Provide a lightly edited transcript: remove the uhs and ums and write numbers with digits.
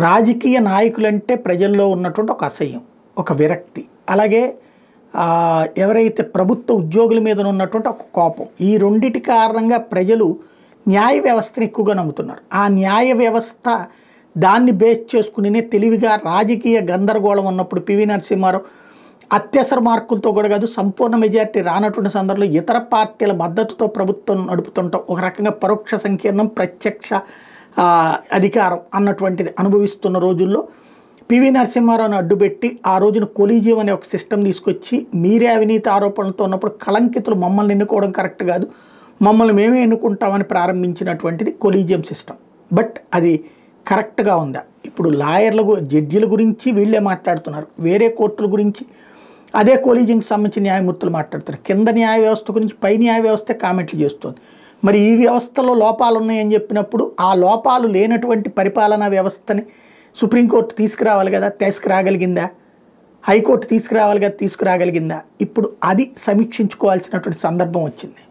రాజకీయ నాయకులంటే ప్రజల్లో ఉన్నటువంటి ఒక అసహ్యం, ఒక విరక్తి, అలాగే ఎవరైతే ప్రభుత్వ ఉద్యోగుల మీద ఉన్నటువంటి ఒక కోపం, ఈ రెండిటి కారణంగా ప్రజలు న్యాయ వ్యవస్థను ఎక్కువగా నమ్ముతున్నారు. ఆ న్యాయ వ్యవస్థ దాన్ని బేస్ చేసుకునే తెలివిగా రాజకీయ గందరగోళం ఉన్నప్పుడు పివి నరసింహారావు అత్యవసర మార్కులతో కూడా కాదు, సంపూర్ణ మెజార్టీ రానటువంటి సందర్భంలో ఇతర పార్టీల మద్దతుతో ప్రభుత్వం నడుపుతుంటాం, ఒక రకంగా పరోక్ష సంకీర్ణం ప్రత్యక్ష అధికారం అన్నటువంటిది అనుభవిస్తున్న రోజుల్లో పివి నరసింహారావుని అడ్డుపెట్టి ఆ రోజున కొలీజియం అనే ఒక సిస్టమ్ తీసుకొచ్చి మీరే అవినీతి ఆరోపణలతో ఉన్నప్పుడు కళంకితులు మమ్మల్ని ఎన్నుకోవడం కరెక్ట్ కాదు, మమ్మల్ని మేమే ఎన్నుకుంటామని ప్రారంభించినటువంటిది కొలీజియం సిస్టమ్. బట్ అది కరెక్ట్గా ఉందా? ఇప్పుడు లాయర్ల జడ్జిల గురించి వీళ్ళే మాట్లాడుతున్నారు, వేరే కోర్టుల గురించి అదే కొలీజియంకి సంబంధించిన న్యాయమూర్తులు మాట్లాడుతున్నారు, కింద న్యాయ వ్యవస్థ గురించి పై న్యాయ వ్యవస్థ కామెంట్లు చేస్తుంది. మరి ఈ వ్యవస్థలో లోపాలు ఉన్నాయని చెప్పినప్పుడు ఆ లోపాలు లేనటువంటి పరిపాలనా వ్యవస్థని సుప్రీంకోర్టు తీసుకురావాలి కదా, తీసుకురాగలిగిందా? హైకోర్టు తీసుకురావాలి కదా, తీసుకురాగలిగిందా? ఇప్పుడు అది సమీక్షించుకోవాల్సినటువంటి సందర్భం వచ్చింది.